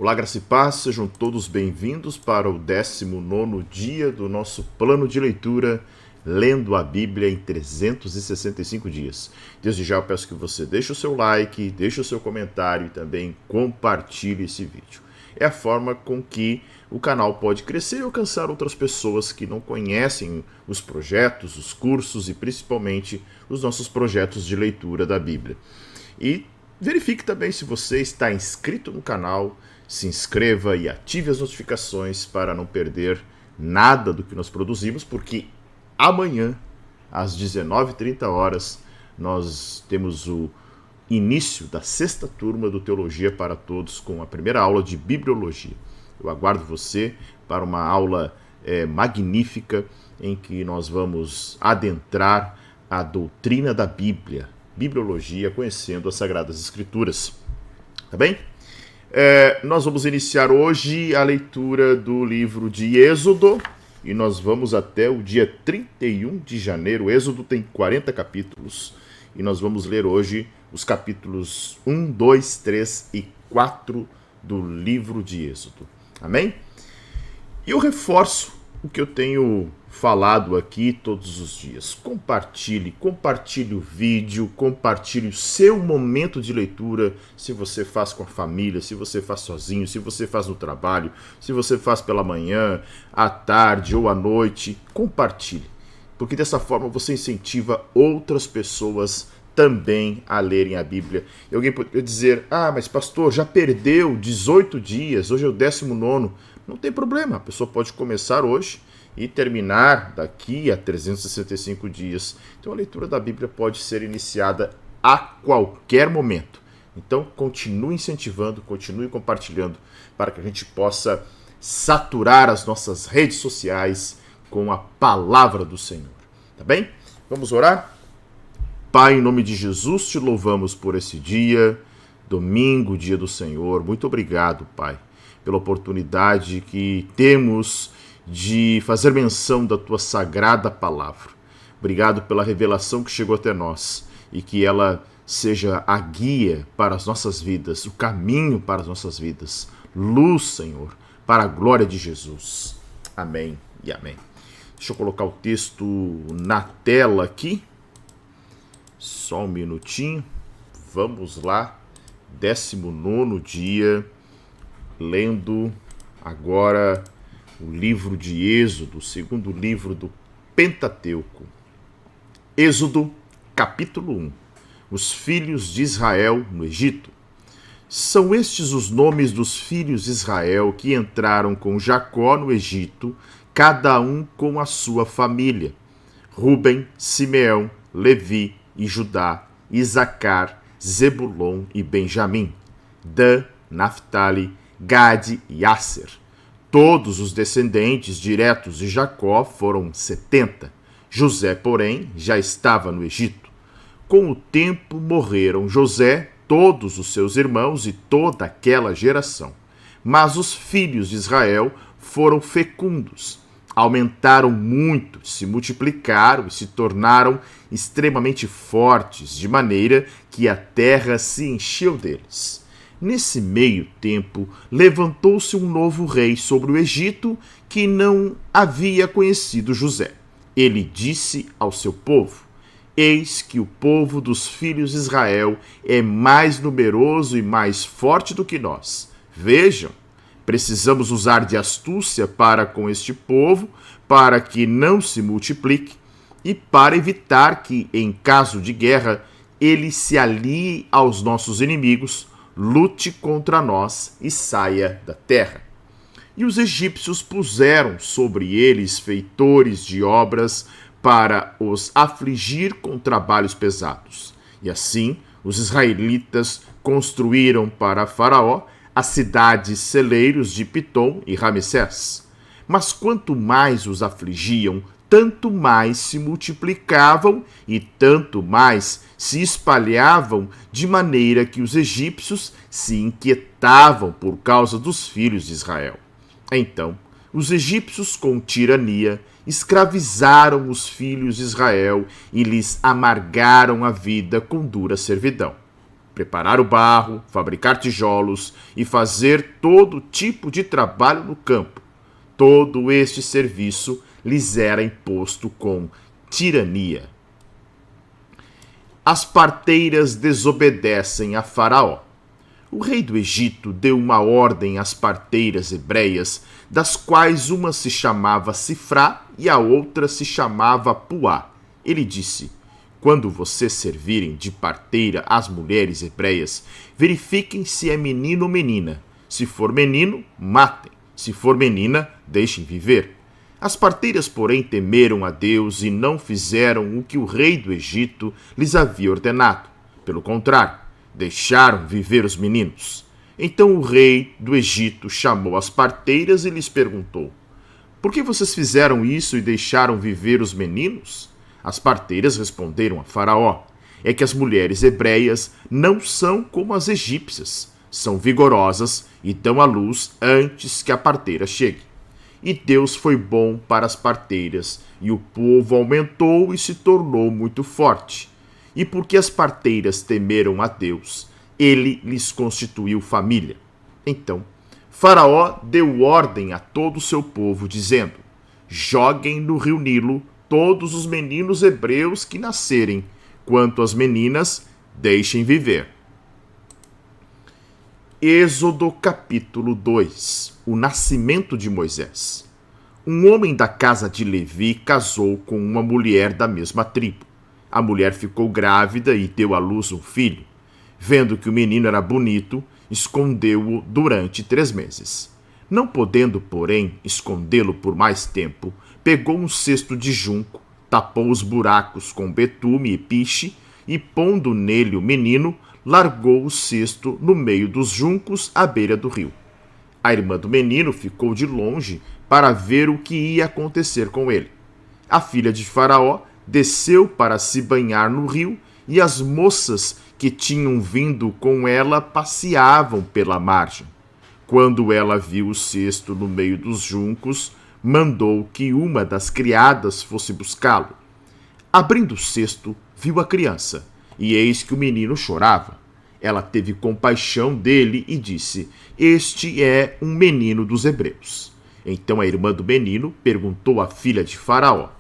Olá, graça e paz, sejam todos bem-vindos para o 19º dia do nosso plano de leitura, lendo a Bíblia em 365 dias. Desde já eu peço que você deixe o seu like, deixe o seu comentário e também compartilhe esse vídeo. É a forma com que o canal pode crescer e alcançar outras pessoas que não conhecem os projetos, os cursos e principalmente os nossos projetos de leitura da Bíblia. E verifique também se você está inscrito no canal, se inscreva e ative as notificações para não perder nada do que nós produzimos, porque amanhã, às 19h30, nós temos o início da 6ª turma do Teologia para Todos com a primeira aula de Bibliologia. Eu aguardo você para uma aula magnífica em que nós vamos adentrar a doutrina da Bíblia, Bibliologia, conhecendo as Sagradas Escrituras. Tá bem? Nós vamos iniciar hoje a leitura do livro de Êxodo e nós vamos até o dia 31 de janeiro. Êxodo tem 40 capítulos e nós vamos ler hoje os capítulos 1, 2, 3 e 4 do livro de Êxodo. Amém? E eu reforço o que eu tenho falado aqui todos os dias. Compartilhe o vídeo, compartilhe o seu momento de leitura, se você faz com a família, se você faz sozinho, se você faz no trabalho, se você faz pela manhã, à tarde ou à noite. Compartilhe, porque dessa forma você incentiva outras pessoas também a lerem a Bíblia. E alguém pode dizer, mas pastor, já perdeu 18 dias, hoje é o 19º. Não tem problema, a pessoa pode começar hoje e terminar daqui a 365 dias. Então a leitura da Bíblia pode ser iniciada a qualquer momento. Então continue incentivando, continue compartilhando para que a gente possa saturar as nossas redes sociais com a palavra do Senhor. Tá bem? Vamos orar? Pai, em nome de Jesus, te louvamos por esse dia, domingo, dia do Senhor. Muito obrigado, Pai, pela oportunidade que temos de fazer menção da tua sagrada palavra. Obrigado pela revelação que chegou até nós e que ela seja a guia para as nossas vidas, o caminho para as nossas vidas. Luz, Senhor, para a glória de Jesus. Amém e amém. Deixa eu colocar o texto na tela aqui. Só um minutinho. Vamos lá. 19º dia, lendo agora o livro de Êxodo, o segundo livro do Pentateuco. Êxodo, capítulo 1. Os filhos de Israel no Egito. São estes os nomes dos filhos de Israel que entraram com Jacó no Egito, cada um com a sua família. Ruben, Simeão, Levi e Judá, Isacar, Zebulon e Benjamim, Dan, Naftali, Gade e Asser. Todos os descendentes diretos de Jacó foram 70. José, porém, já estava no Egito. Com o tempo morreram José, todos os seus irmãos e toda aquela geração. Mas os filhos de Israel foram fecundos, aumentaram muito, se multiplicaram e se tornaram extremamente fortes, de maneira que a terra se encheu deles. Nesse meio tempo, levantou-se um novo rei sobre o Egito que não havia conhecido José. Ele disse ao seu povo: Eis que o povo dos filhos de Israel é mais numeroso e mais forte do que nós. Vejam, precisamos usar de astúcia para com este povo, para que não se multiplique e para evitar que, em caso de guerra, ele se alie aos nossos inimigos, lute contra nós e saia da terra. E os egípcios puseram sobre eles feitores de obras para os afligir com trabalhos pesados. E assim, os israelitas construíram para Faraó as cidades celeiros de Pitom e Ramessés. Mas quanto mais os afligiam, tanto mais se multiplicavam e tanto mais se espalhavam, de maneira que os egípcios se inquietavam por causa dos filhos de Israel. Então, os egípcios, com tirania, escravizaram os filhos de Israel e lhes amargaram a vida com dura servidão. preparar o barro, fabricar tijolos e fazer todo tipo de trabalho no campo. Todo este serviço lhes era imposto com tirania. As parteiras desobedecem a Faraó. O rei do Egito deu uma ordem às parteiras hebreias, das quais uma se chamava Sifrá e a outra se chamava Puá. Ele disse: quando vocês servirem de parteira às mulheres hebreias, verifiquem se é menino ou menina. Se for menino, matem. Se for menina, deixem viver. As parteiras, porém, temeram a Deus e não fizeram o que o rei do Egito lhes havia ordenado. Pelo contrário, deixaram viver os meninos. Então o rei do Egito chamou as parteiras e lhes perguntou: por que vocês fizeram isso e deixaram viver os meninos? As parteiras responderam a Faraó: é que as mulheres hebreias não são como as egípcias, são vigorosas e dão à luz antes que a parteira chegue. E Deus foi bom para as parteiras, e o povo aumentou e se tornou muito forte. E porque as parteiras temeram a Deus, ele lhes constituiu família. Então, Faraó deu ordem a todo o seu povo, dizendo: joguem no rio Nilo todos os meninos hebreus que nascerem, quanto às meninas, deixem viver. Êxodo capítulo 2. O nascimento de Moisés. Um homem da casa de Levi casou com uma mulher da mesma tribo. A mulher ficou grávida e deu à luz um filho. Vendo que o menino era bonito, escondeu-o durante 3 meses. Não podendo, porém, escondê-lo por mais tempo, pegou um cesto de junco, tapou os buracos com betume e piche e, pondo nele o menino, largou o cesto no meio dos juncos à beira do rio. A irmã do menino ficou de longe para ver o que ia acontecer com ele. A filha de Faraó desceu para se banhar no rio e as moças que tinham vindo com ela passeavam pela margem. Quando ela viu o cesto no meio dos juncos, mandou que uma das criadas fosse buscá-lo. Abrindo o cesto, viu a criança, e eis que o menino chorava. Ela teve compaixão dele e disse: este é um menino dos hebreus. Então a irmã do menino perguntou à filha de Faraó: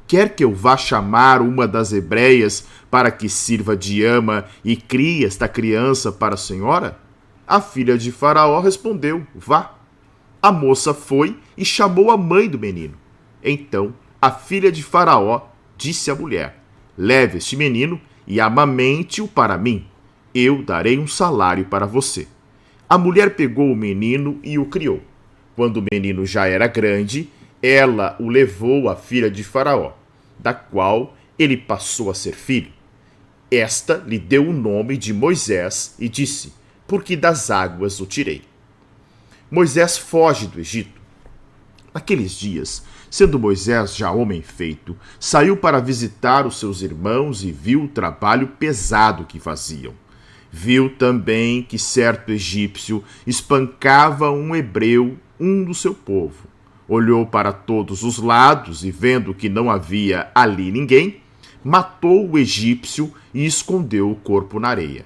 quer que eu vá chamar uma das hebreias para que sirva de ama e crie esta criança para a senhora? A filha de Faraó respondeu: vá. A moça foi e chamou a mãe do menino. Então a filha de Faraó disse à mulher: leve este menino e amamente-o para mim. Eu darei um salário para você. A mulher pegou o menino e o criou. Quando o menino já era grande, ela o levou à filha de Faraó, da qual ele passou a ser filho. Esta lhe deu o nome de Moisés e disse: porque das águas o tirei. Moisés foge do Egito. Naqueles dias, sendo Moisés já homem feito, saiu para visitar os seus irmãos e viu o trabalho pesado que faziam. Viu também que certo egípcio espancava um hebreu, um do seu povo. Olhou para todos os lados e, vendo que não havia ali ninguém, matou o egípcio e escondeu o corpo na areia.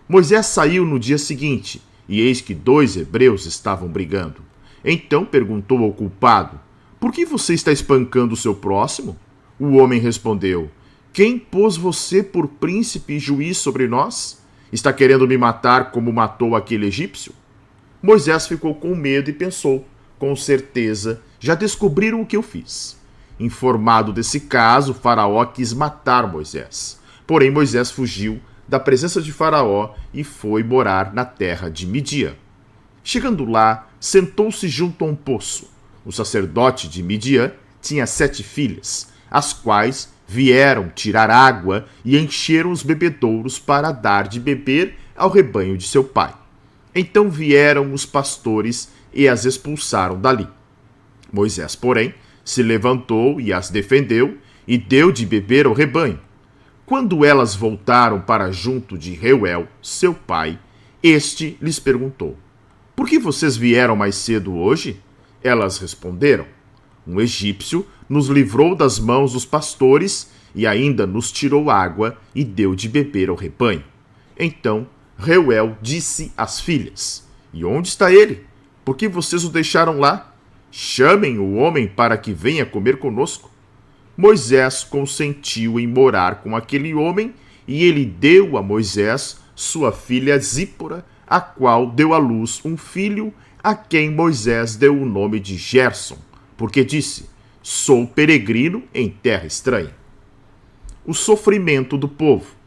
Moisés saiu no dia seguinte, e eis que 2 hebreus estavam brigando. Então perguntou ao culpado: por que você está espancando o seu próximo? O homem respondeu: quem pôs você por príncipe e juiz sobre nós? Está querendo me matar como matou aquele egípcio? Moisés ficou com medo e pensou: com certeza já descobriram o que eu fiz. Informado desse caso, Faraó quis matar Moisés. Porém, Moisés fugiu da presença de Faraó e foi morar na terra de Midian. Chegando lá, sentou-se junto a um poço. O sacerdote de Midian tinha 7 filhas, as quais vieram tirar água e encheram os bebedouros para dar de beber ao rebanho de seu pai. Então vieram os pastores e as expulsaram dali. Moisés, porém, se levantou e as defendeu e deu de beber ao rebanho. Quando elas voltaram para junto de Reuel, seu pai, este lhes perguntou: por que vocês vieram mais cedo hoje? Elas responderam: um egípcio nos livrou das mãos dos pastores e ainda nos tirou água e deu de beber ao rebanho. Então Reuel disse às filhas: E onde está ele? Por que vocês o deixaram lá? Chamem o homem para que venha comer conosco. Moisés consentiu em morar com aquele homem, e ele deu a Moisés sua filha Zípora, a qual deu à luz um filho, a quem Moisés deu o nome de Gerson, porque disse: Sou peregrino em terra estranha. O sofrimento do povo.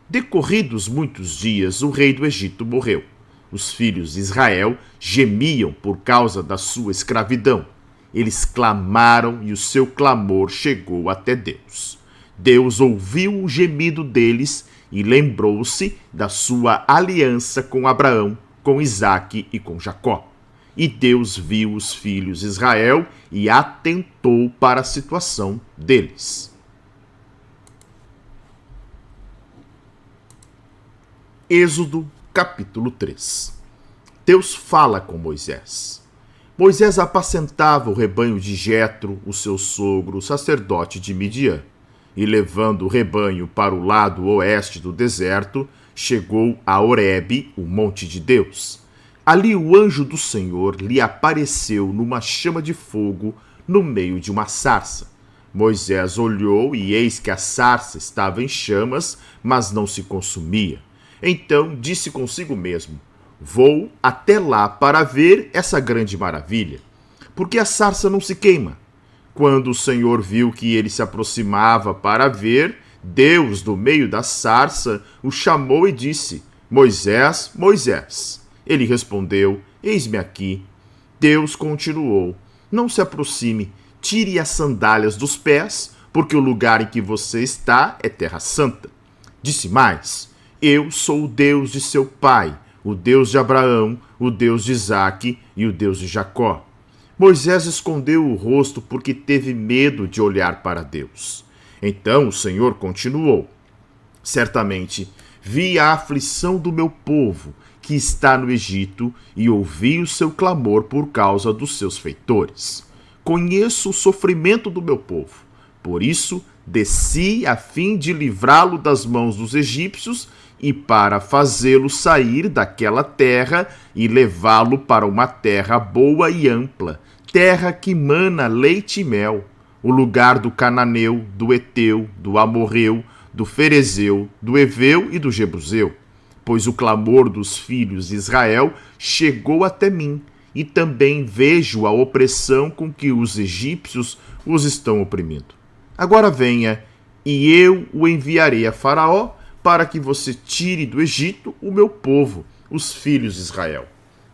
Decorridos muitos dias, o rei do Egito morreu. Os filhos de Israel gemiam por causa da sua escravidão. Eles clamaram e o seu clamor chegou até Deus. Deus ouviu o gemido deles e lembrou-se da sua aliança com Abraão, com Isaque e com Jacó. E Deus viu os filhos de Israel e atentou para a situação deles. Êxodo, capítulo 3. Deus fala com Moisés. Moisés apacentava o rebanho de Jetro, o seu sogro, sacerdote de Midian, e levando o rebanho para o lado oeste do deserto, chegou a Horebe, o monte de Deus. Ali o anjo do Senhor lhe apareceu numa chama de fogo no meio de uma sarça. Moisés olhou e eis que a sarça estava em chamas, mas não se consumia. Então disse consigo mesmo: Vou até lá para ver essa grande maravilha, porque a sarça não se queima. Quando o Senhor viu que ele se aproximava para ver, Deus, do meio da sarça, o chamou e disse: Moisés, Moisés. Ele respondeu: Eis-me aqui. Deus continuou: Não se aproxime, tire as sandálias dos pés, porque o lugar em que você está é terra santa. Disse mais: Eu sou o Deus de seu pai, o Deus de Abraão, o Deus de Isaque e o Deus de Jacó. Moisés escondeu o rosto porque teve medo de olhar para Deus. Então o Senhor continuou: Certamente vi a aflição do meu povo, que está no Egito, e ouvi o seu clamor por causa dos seus feitores. Conheço o sofrimento do meu povo. Por isso, desci a fim de livrá-lo das mãos dos egípcios e para fazê-lo sair daquela terra e levá-lo para uma terra boa e ampla, terra que mana leite e mel, o lugar do cananeu, do Eteu, do Amorreu, do Ferezeu, do Eveu e do Jebuseu. Pois o clamor dos filhos de Israel chegou até mim, e também vejo a opressão com que os egípcios os estão oprimindo. Agora venha, e eu o enviarei a Faraó, para que você tire do Egito o meu povo, os filhos de Israel.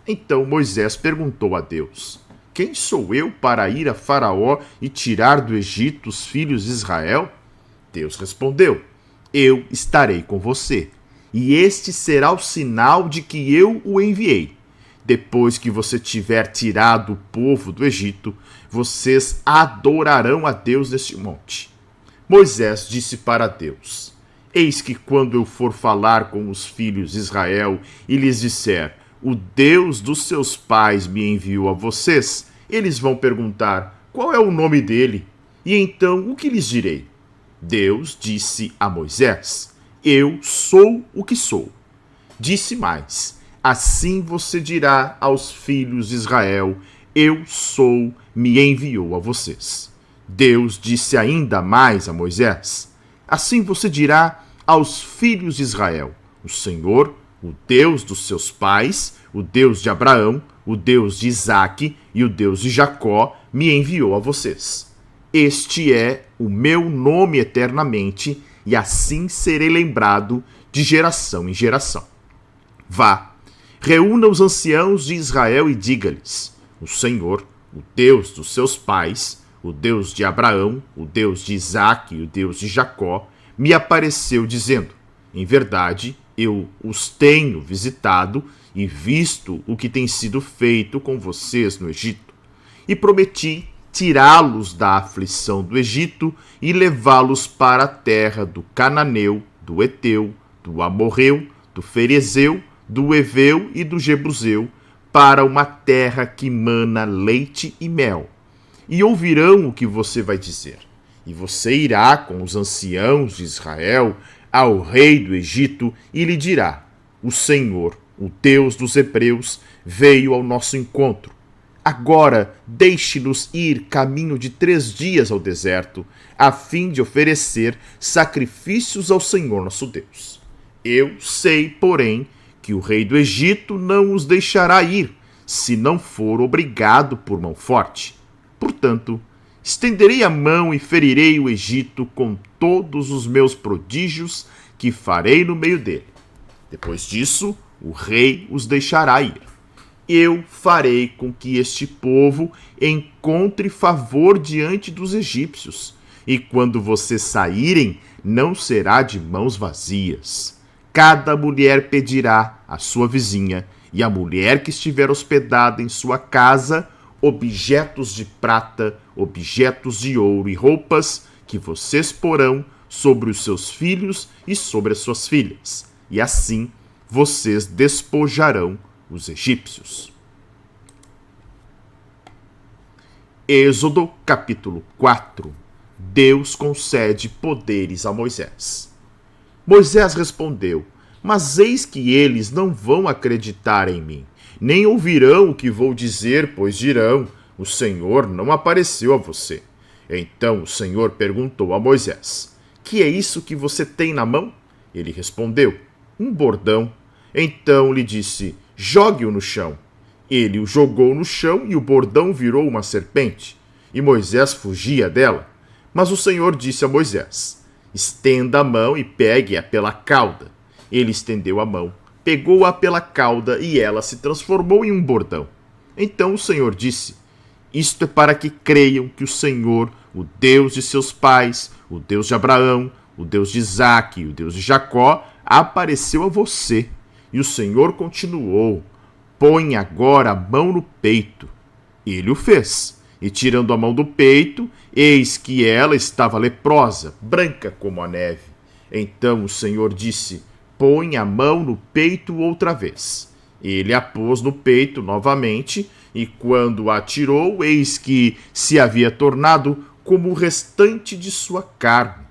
Então Moisés perguntou a Deus: Quem sou eu para ir a Faraó e tirar do Egito os filhos de Israel? Deus respondeu: Eu estarei com você, e este será o sinal de que eu o enviei. Depois que você tiver tirado o povo do Egito, vocês adorarão a Deus neste monte. Moisés disse para Deus: Eis que quando eu for falar com os filhos de Israel e lhes disser: O Deus dos seus pais me enviou a vocês, eles vão perguntar: Qual é o nome dele? E então o que lhes direi? Deus disse a Moisés: Eu sou o que sou. Disse mais: Assim você dirá aos filhos de Israel: Eu sou, me enviou a vocês. Deus disse ainda mais a Moisés: Assim você dirá aos filhos de Israel: O Senhor, o Deus dos seus pais, o Deus de Abraão, o Deus de Isaque e o Deus de Jacó, me enviou a vocês. Este é o meu nome eternamente, e assim serei lembrado de geração em geração. Vá, reúna os anciãos de Israel e diga-lhes: O Senhor, o Deus dos seus pais, o Deus de Abraão, o Deus de Isaque e o Deus de Jacó, me apareceu dizendo: Em verdade, eu os tenho visitado e visto o que tem sido feito com vocês no Egito. E prometi tirá-los da aflição do Egito e levá-los para a terra do Cananeu, do Eteu, do Amorreu, do Ferezeu, do Eveu e do Jebuseu, para uma terra que mana leite e mel. E ouvirão o que você vai dizer. E você irá com os anciãos de Israel ao rei do Egito e lhe dirá: o Senhor, o Deus dos Hebreus, veio ao nosso encontro. Agora deixe-nos ir caminho de 3 dias ao deserto, a fim de oferecer sacrifícios ao Senhor nosso Deus. Eu sei, porém, que o rei do Egito não os deixará ir, se não for obrigado por mão forte. Portanto, estenderei a mão e ferirei o Egito com todos os meus prodígios que farei no meio dele. Depois disso, o rei os deixará ir. Eu farei com que este povo encontre favor diante dos egípcios, e quando vocês saírem, não será de mãos vazias. Cada mulher pedirá à sua vizinha, e a mulher que estiver hospedada em sua casa, objetos de prata, objetos de ouro e roupas que vocês porão sobre os seus filhos e sobre as suas filhas, e assim vocês despojarão os egípcios. Êxodo capítulo 4. Deus concede poderes a Moisés. Moisés respondeu: mas eis que eles não vão acreditar em mim, nem ouvirão o que vou dizer, pois dirão: o Senhor não apareceu a você. Então o Senhor perguntou a Moisés: que é isso que você tem na mão? Ele respondeu: um bordão. Então lhe disse: jogue-o no chão. Ele o jogou no chão e o bordão virou uma serpente, e Moisés fugia dela. Mas o Senhor disse a Moisés: estenda a mão e pegue-a pela cauda. Ele estendeu a mão, pegou-a pela cauda e ela se transformou em um bordão. Então o Senhor disse: isto é para que creiam que o Senhor, o Deus de seus pais, o Deus de Abraão, o Deus de Isaque e o Deus de Jacó, apareceu a você. E o Senhor continuou: põe agora a mão no peito. Ele o fez, e tirando a mão do peito, eis que ela estava leprosa, branca como a neve. Então o Senhor disse: põe a mão no peito outra vez. Ele a pôs no peito novamente, e quando a tirou, eis que se havia tornado como o restante de sua carne.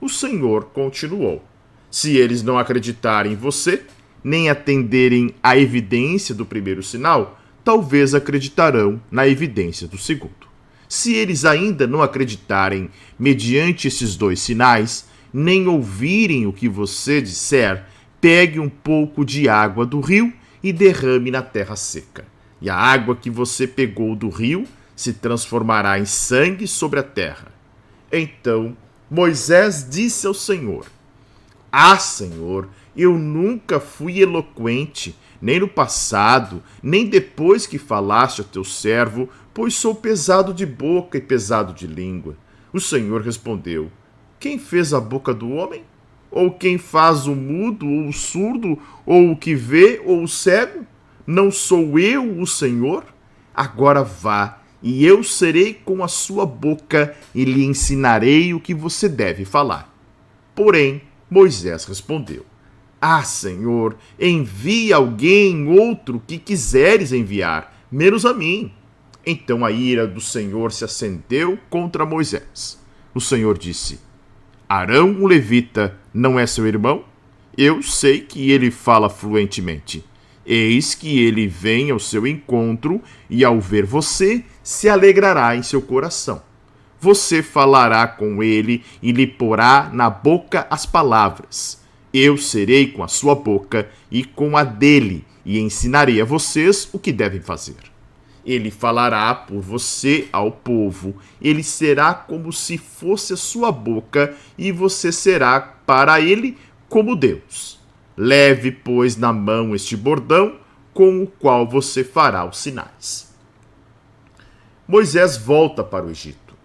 O Senhor continuou: se eles não acreditarem em você, nem atenderem à evidência do primeiro sinal, talvez acreditarão na evidência do segundo. Se eles ainda não acreditarem mediante esses 2 sinais, nem ouvirem o que você disser, pegue um pouco de água do rio e derrame na terra seca. E a água que você pegou do rio se transformará em sangue sobre a terra. Então Moisés disse ao Senhor: ah, Senhor, eu nunca fui eloquente, nem no passado, nem depois que falaste ao teu servo, pois sou pesado de boca e pesado de língua. O Senhor respondeu: quem fez a boca do homem? Ou quem faz o mudo, ou o surdo, ou o que vê, ou o cego? Não sou eu o Senhor? Agora vá, e eu serei com a sua boca e lhe ensinarei o que você deve falar. Porém, Moisés respondeu: ah, Senhor, envia alguém outro que quiseres enviar, menos a mim. Então a ira do Senhor se acendeu contra Moisés. O Senhor disse: Arão, o levita, não é seu irmão? Eu sei que ele fala fluentemente. Eis que ele vem ao seu encontro e, ao ver você, se alegrará em seu coração. Você falará com ele e lhe porá na boca as palavras. Eu serei com a sua boca e com a dele, e ensinarei a vocês o que devem fazer. Ele falará por você ao povo, ele será como se fosse a sua boca, e você será para ele como Deus. Leve, pois, na mão este bordão, com o qual você fará os sinais. Moisés volta para o Egito.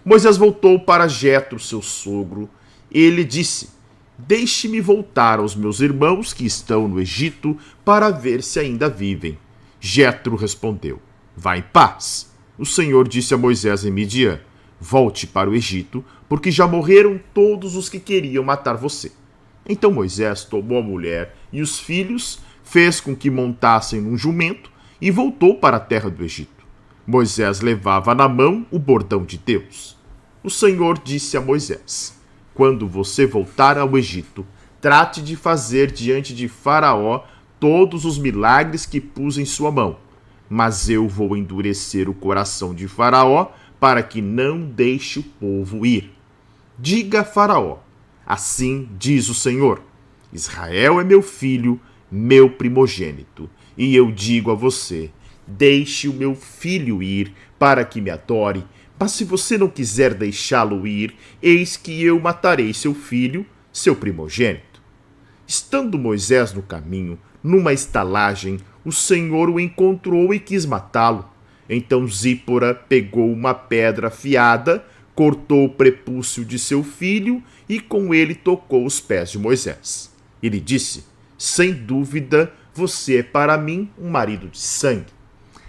Moisés voltou para Jetro, seu sogro. Ele disse: deixe-me voltar aos meus irmãos que estão no Egito para ver se ainda vivem. Jetro respondeu: vá em paz. O Senhor disse a Moisés em Midian: volte para o Egito, porque já morreram todos os que queriam matar você. Então Moisés tomou a mulher e os filhos, fez com que montassem num jumento e voltou para a terra do Egito. Moisés levava na mão o bordão de Deus. O Senhor disse a Moisés: quando você voltar ao Egito, trate de fazer diante de Faraó todos os milagres que pus em sua mão. Mas eu vou endurecer o coração de Faraó para que não deixe o povo ir. Diga a Faraó: assim diz o Senhor: Israel é meu filho, meu primogênito. E eu digo a você: deixe o meu filho ir para que me adore. Mas se você não quiser deixá-lo ir, eis que eu matarei seu filho, seu primogênito. Estando Moisés no caminho, numa estalagem, o Senhor o encontrou e quis matá-lo. Então Zípora pegou uma pedra afiada, cortou o prepúcio de seu filho e com ele tocou os pés de Moisés. Ele disse: sem dúvida, você é para mim um marido de sangue.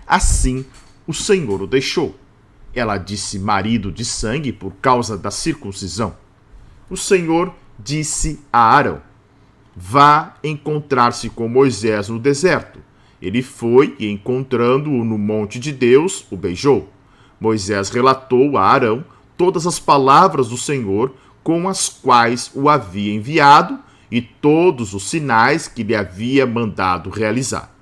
Assim, o Senhor o deixou. Ela disse marido de sangue por causa da circuncisão. O Senhor disse a Arão: vá encontrar-se com Moisés no deserto. Ele foi e, encontrando-o no monte de Deus, o beijou. Moisés relatou a Arão todas as palavras do Senhor com as quais o havia enviado e todos os sinais que lhe havia mandado realizar.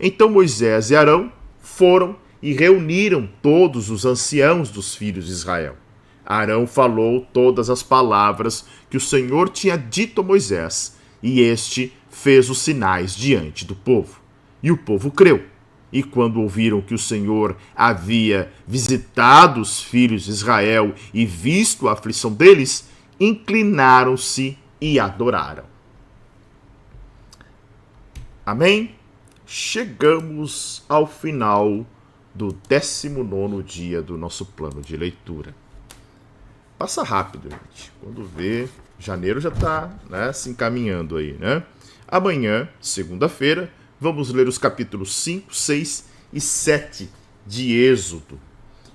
Então Moisés e Arão foram e reuniram todos os anciãos dos filhos de Israel. Arão falou todas as palavras que o Senhor tinha dito a Moisés, e este fez os sinais diante do povo. E o povo creu. E quando ouviram que o Senhor havia visitado os filhos de Israel e visto a aflição deles, inclinaram-se e adoraram. Amém? Chegamos ao final do 19º dia do nosso plano de leitura. Passa rápido, gente. Quando vê, janeiro já está, se encaminhando aí, né? Amanhã, segunda-feira, vamos ler os capítulos 5, 6 e 7 de Êxodo.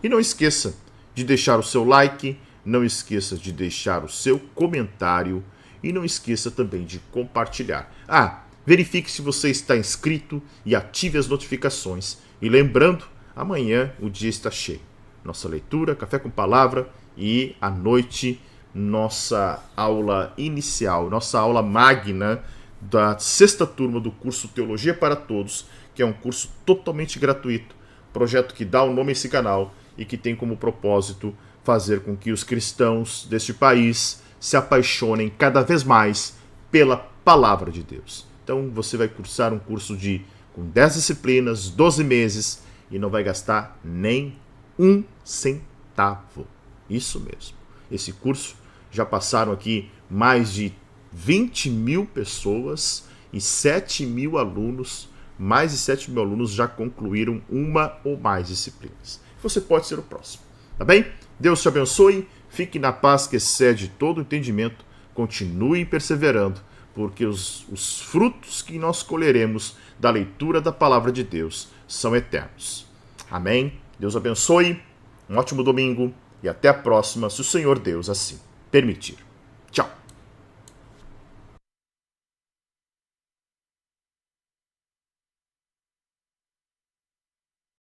E não esqueça de deixar o seu like, não esqueça de deixar o seu comentário e não esqueça também de compartilhar. Verifique se você está inscrito e ative as notificações. E lembrando, amanhã o dia está cheio. Nossa leitura, café com palavra e à noite nossa aula inicial, nossa aula magna da 6ª turma do curso Teologia para Todos, que é um curso totalmente gratuito, projeto que dá o nome a esse canal e que tem como propósito fazer com que os cristãos deste país se apaixonem cada vez mais pela palavra de Deus. Então você vai cursar um curso com 10 disciplinas, 12 meses e não vai gastar nem um centavo. Isso mesmo. Esse curso já passaram aqui mais de 20 mil pessoas e 7 mil alunos, mais de 7 mil alunos já concluíram uma ou mais disciplinas. Você pode ser o próximo, tá bem? Deus te abençoe, fique na paz que excede todo entendimento, continue perseverando, porque os frutos que nós colheremos da leitura da palavra de Deus são eternos. Amém? Deus abençoe, um ótimo domingo e até a próxima, se o Senhor Deus assim permitir.